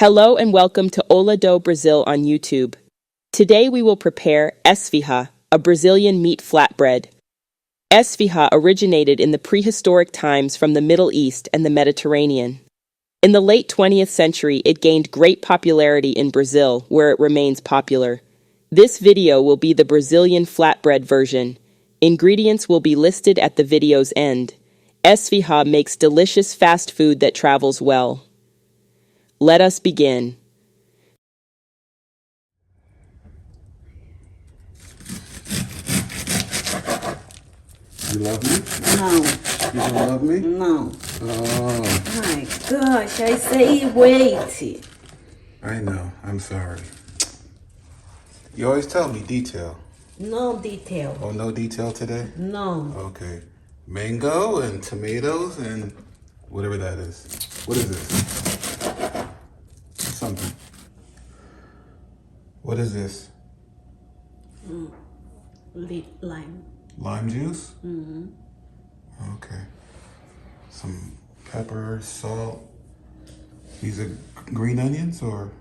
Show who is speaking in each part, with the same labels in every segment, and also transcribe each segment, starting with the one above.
Speaker 1: Hello and welcome to Ola do Brazil on YouTube. Today we will prepare esfiha, a Brazilian meat flatbread. Esfiha originated in the prehistoric times from the Middle East and the Mediterranean. In the late 20th century, it gained great popularity in Brazil, where it remains popular. This video will be the Brazilian flatbread version. Ingredients will be listed at the video's end. Esfiha makes delicious fast food that travels well. Let us begin.
Speaker 2: You love me?
Speaker 3: No.
Speaker 2: You don't love me?
Speaker 3: No.
Speaker 2: Oh.
Speaker 3: My gosh, I say wait.
Speaker 2: I know. I'm sorry. You always tell me detail.
Speaker 3: No detail.
Speaker 2: Oh, no detail today?
Speaker 3: No.
Speaker 2: Okay. Mango and tomatoes and whatever that is. What is this? Something. What is this?
Speaker 3: Lime.
Speaker 2: Lime juice? Mm-hmm. Okay. Some pepper, salt. These are green onions or?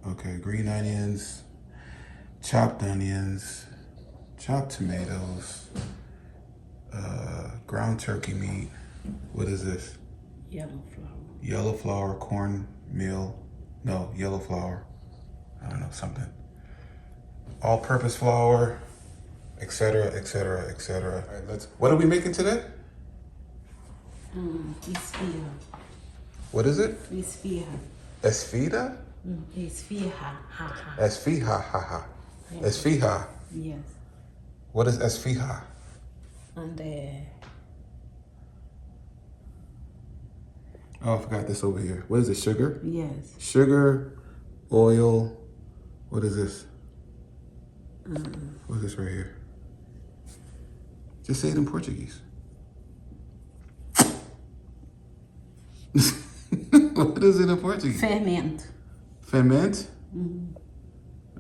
Speaker 2: Okay, green onions, chopped tomatoes, ground turkey meat. What is this?
Speaker 3: Yellow flour.
Speaker 2: Yellow flour, cornmeal. No, yellow flour. I don't know, something. All-purpose flour, etc., etc., etc. All right, what are we making today?
Speaker 3: Esfiha.
Speaker 2: What is it?
Speaker 3: Esfiha.
Speaker 2: Esfida?
Speaker 3: Esfiha. Ha ha.
Speaker 2: Esfiha, ha ha. Esfiha.
Speaker 3: Yes.
Speaker 2: What is esfiha?
Speaker 3: And
Speaker 2: Oh, I forgot this over here. What is it, sugar?
Speaker 3: yes.
Speaker 2: Sugar, oil. What is this? What is this right here? Just say it in Portuguese. What is it in Portuguese?
Speaker 3: Fermento.
Speaker 2: Ferment?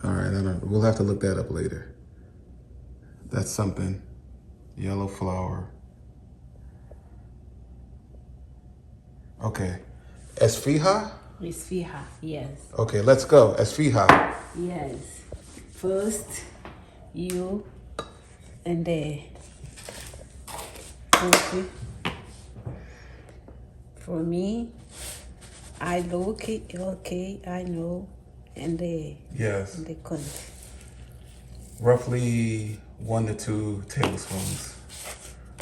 Speaker 2: All right, I don't know. We'll have to look that up later. That's something. Yellow flour. Okay. Esfiha?
Speaker 3: Esfiha. Yes.
Speaker 2: Okay, let's go. Esfiha.
Speaker 3: Yes. First, you and cook. For me, I look it, okay, I know, and
Speaker 2: Yes.
Speaker 3: the country.
Speaker 2: Roughly 1 to 2 tablespoons.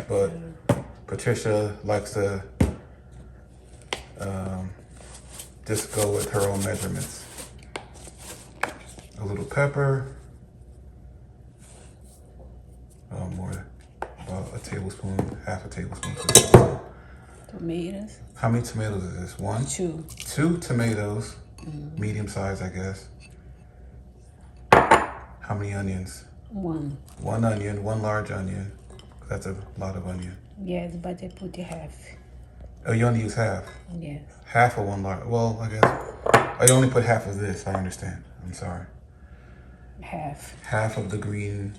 Speaker 2: But Patricia likes to just go with her own measurements. A little pepper. More, about a tablespoon, half a tablespoon.
Speaker 3: Tomatoes.
Speaker 2: How many tomatoes is this? 1?
Speaker 3: 2.
Speaker 2: 2 tomatoes, medium size, I guess. How many onions?
Speaker 3: 1.
Speaker 2: 1 onion, 1 large onion. That's a lot of onion.
Speaker 3: Yes, but I put half.
Speaker 2: Oh, you only use half?
Speaker 3: Yes.
Speaker 2: Half of 1 large, well, I guess. I only put half of this, I understand. I'm sorry.
Speaker 3: Half.
Speaker 2: Half of the green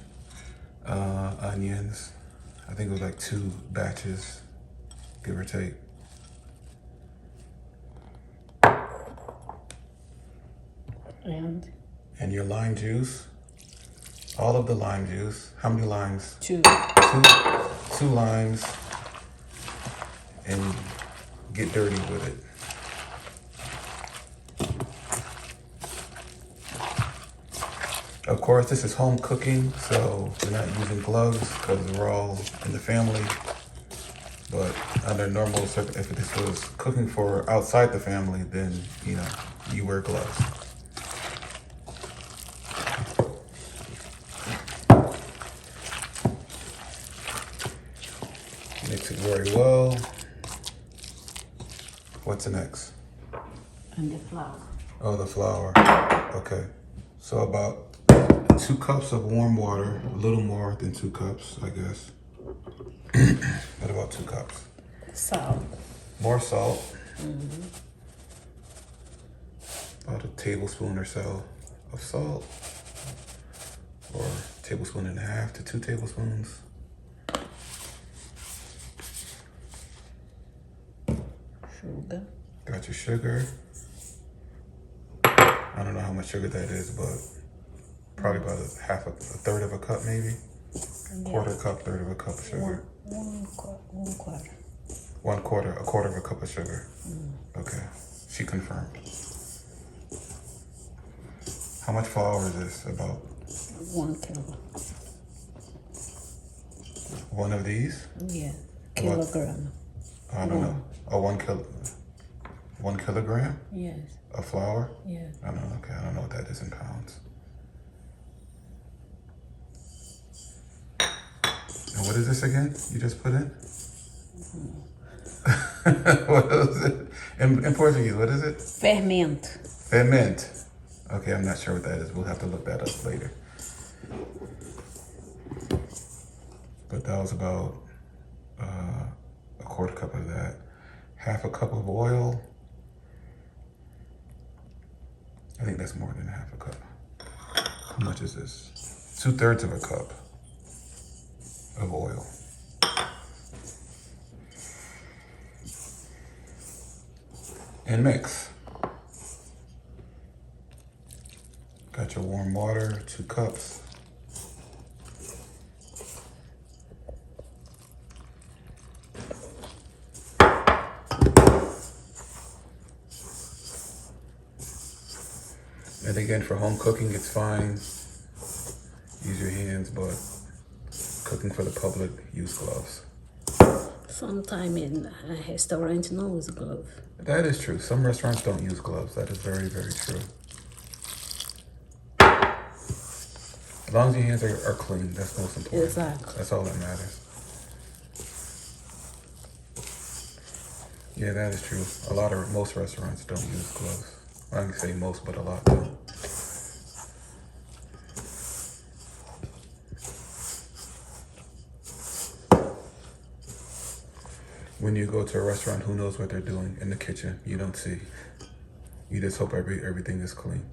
Speaker 2: onions. I think it was like 2 batches, give or take. And your lime juice. All of the lime juice. How many limes?
Speaker 3: 2.
Speaker 2: 2 limes. And get dirty with it. Of course, this is home cooking, so we're not using gloves because we're all in the family. But under normal circumstances, if this was cooking for outside the family, then, you know, you wear gloves. Mix it very well. What's next?
Speaker 3: And the flour.
Speaker 2: Oh, the flour. Okay. So about 2 cups of warm water, a little more than 2 cups, I guess. But about 2 cups.
Speaker 3: Salt.
Speaker 2: More salt. About a tablespoon or so of salt. Or a tablespoon and a half to 2 tablespoons.
Speaker 3: Sugar.
Speaker 2: Got your sugar. I don't know how much sugar that is, but probably about a third of a cup maybe. Quarter cup, third of a cup of sugar.
Speaker 3: One quarter.
Speaker 2: A quarter of a cup of sugar. Okay, she confirmed. How much flour is this? About
Speaker 3: 1 kilo.
Speaker 2: one of these?
Speaker 3: Yeah,
Speaker 2: About,
Speaker 3: kilogram.
Speaker 2: I don't know. Oh, 1 kilogram
Speaker 3: Yes,
Speaker 2: of flour?
Speaker 3: yes.
Speaker 2: I don't know. Okay, I don't know what that is in pounds. And what is this again? You just put in? What is it? In Portuguese, what is it?
Speaker 3: Fermento.
Speaker 2: Ferment. Okay, I'm not sure what that is. We'll have to look that up later. But that was about a quarter cup of that. Half a cup of oil. I think that's more than half a cup. How much is this? 2/3 of a cup of oil. And mix. Got your warm water, 2 cups. And again, for home cooking, it's fine. Use your hands, but cooking for the public, use gloves.
Speaker 3: Sometime in a restaurant no use glove.
Speaker 2: That is true. Some restaurants don't use gloves. That is very, very true. As long as your hands are clean, that's most important.
Speaker 3: Exactly.
Speaker 2: That's all that matters. Yeah, that is true. Most restaurants don't use gloves. I can say most, but a lot don't. When you go to a restaurant, who knows what they're doing in the kitchen? You don't see. You just hope everything is clean.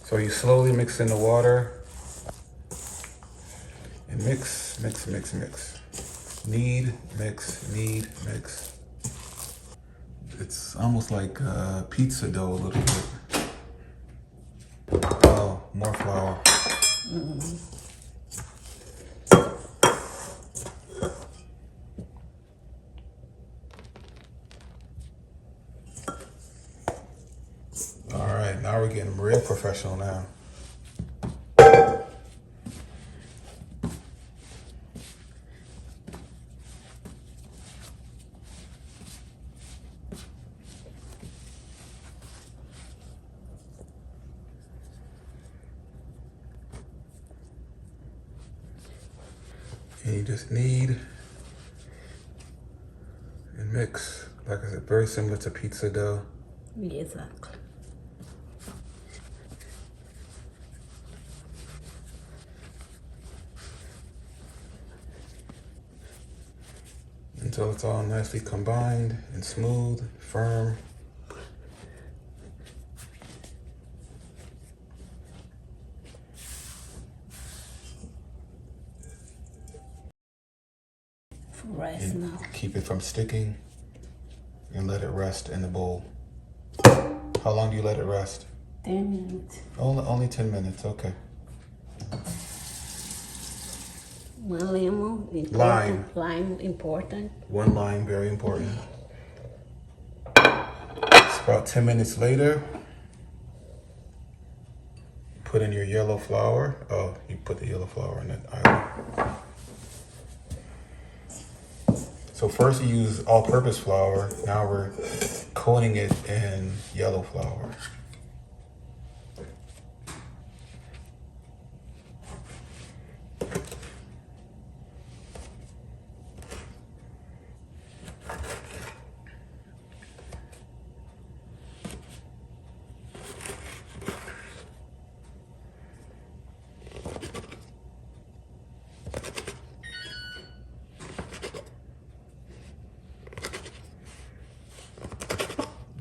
Speaker 2: So you slowly mix in the water and mix, mix, mix, mix. Knead, mix, knead, mix. It's almost like pizza dough a little bit. Oh, more flour. All right, now we're getting real professional now. And you just knead and mix. Like I said, very similar to pizza dough.
Speaker 3: Exactly.
Speaker 2: Until it's all nicely combined and smooth, firm.
Speaker 3: Rest
Speaker 2: And
Speaker 3: now.
Speaker 2: keep it from sticking and let it rest in the bowl. How long do you let it rest?
Speaker 3: 10 minutes.
Speaker 2: Only 10 minutes, okay.
Speaker 3: One lemon. Important.
Speaker 2: Lime.
Speaker 3: Lime important.
Speaker 2: 1 lime, very important. It's about 10 minutes later. Put in your yellow flour. Oh, you put the yellow flour in it. So first you use all-purpose flour. Now we're coating it in yellow flour.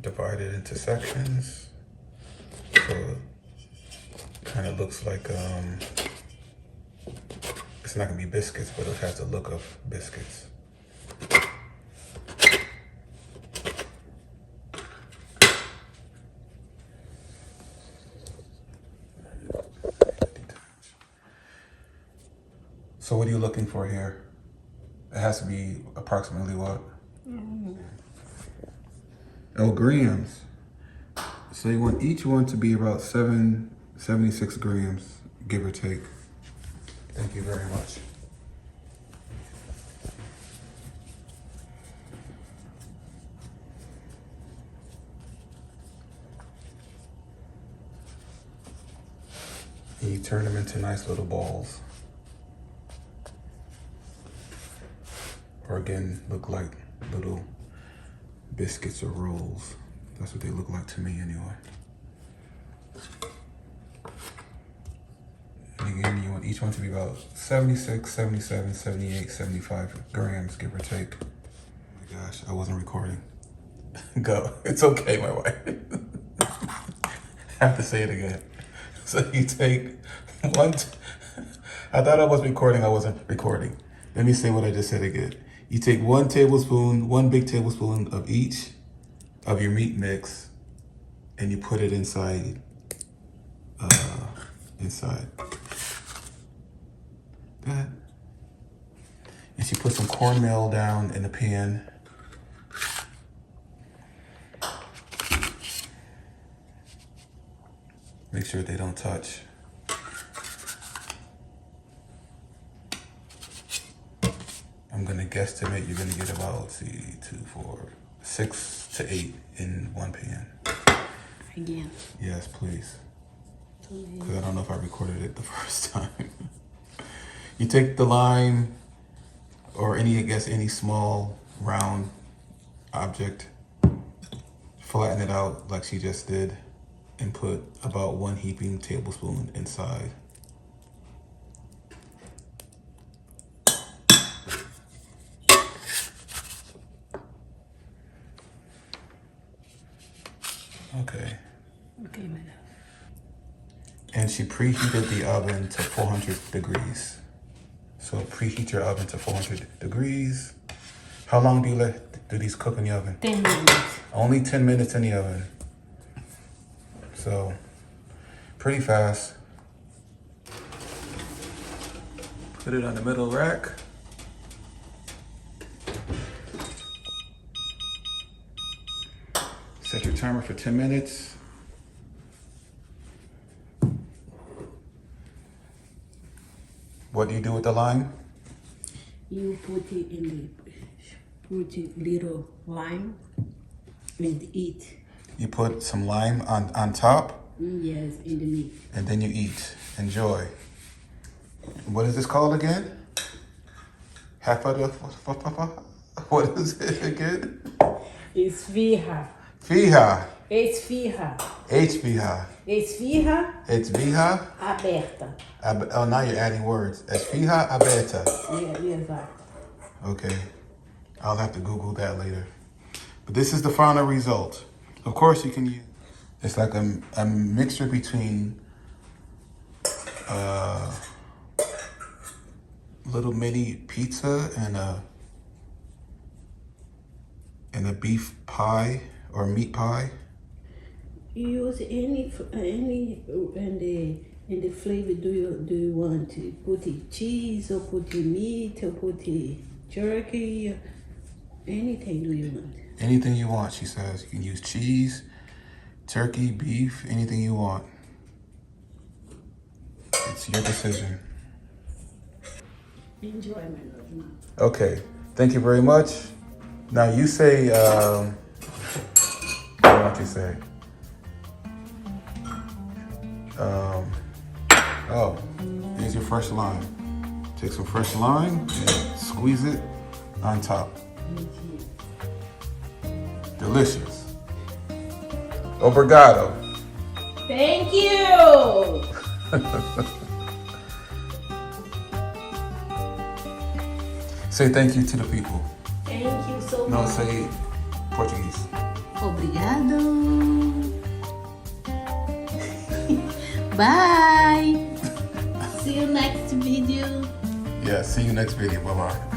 Speaker 2: Divide it into sections. So it kind of looks like It's not gonna be biscuits, but it'll have the look of biscuits. So what are you looking for here? It has to be approximately what? Oh, grams. So you want each one to be about 76 grams, give or take. Thank you very much. And you turn them into nice little balls. Or again, look like little biscuits or rolls. That's what they look like to me anyway. And again, you want each one to be about 76, 77, 78, 75 grams, give or take. Oh my gosh, I wasn't recording. Go. It's okay, my wife. I have to say it again. So you take one, I thought I was recording, I wasn't recording. Let me say what I just said again. You take 1 tablespoon, 1 big tablespoon of each of your meat mix, and you put it inside, that. And she put some cornmeal down in the pan. Make sure they don't touch. I'm gonna guesstimate you're gonna get about, let's see, 2, 4, 6 to 8 in one pan.
Speaker 3: Again.
Speaker 2: Yes, please. Because I don't know if I recorded it the first time. You take the lime or any small round object, flatten it out like she just did, and put about 1 heaping tablespoon inside. Okay.
Speaker 3: Okay, my love.
Speaker 2: And she preheated the oven to 400 degrees. So preheat your oven to 400 degrees. How long do these cook in the oven?
Speaker 3: 10 minutes.
Speaker 2: Only 10 minutes in the oven. So pretty fast. Put it on the middle rack. Set your timer for 10 minutes. What do you do with the lime?
Speaker 3: You put it little lime and eat.
Speaker 2: You put some lime on top?
Speaker 3: Yes, in the meat.
Speaker 2: And then you eat. Enjoy. What is this called again? What is it again?
Speaker 3: Esfiha.
Speaker 2: Esfiha.
Speaker 3: Esfiha.
Speaker 2: Esfiha.
Speaker 3: Esfiha
Speaker 2: Esfiha.
Speaker 3: aberta.
Speaker 2: Oh, now you're adding words. Esfiha aberta.
Speaker 3: Yeah, exactly.
Speaker 2: Okay. I'll have to Google that later. But this is the final result. Of course, you can use. It's like a mixture between little mini pizza and a beef pie or meat pie.
Speaker 3: You use any and the flavor. Do you want to put the cheese or put the meat or put the jerky? Anything do you want?
Speaker 2: Anything you want, she says. You can use cheese, turkey, beef, anything you want. It's your decision.
Speaker 3: Enjoy, my love.
Speaker 2: Okay, thank you very much. Now you say, what don't you say? Oh, here's your fresh lime. Take some fresh lime and squeeze it on top. Delicious. Obrigado.
Speaker 3: Thank you.
Speaker 2: Say thank you to the people.
Speaker 3: Thank you so
Speaker 2: No,
Speaker 3: much.
Speaker 2: say Portuguese.
Speaker 3: Obrigado. Bye. See you next video.
Speaker 2: Yeah, see you next video. Bye-bye.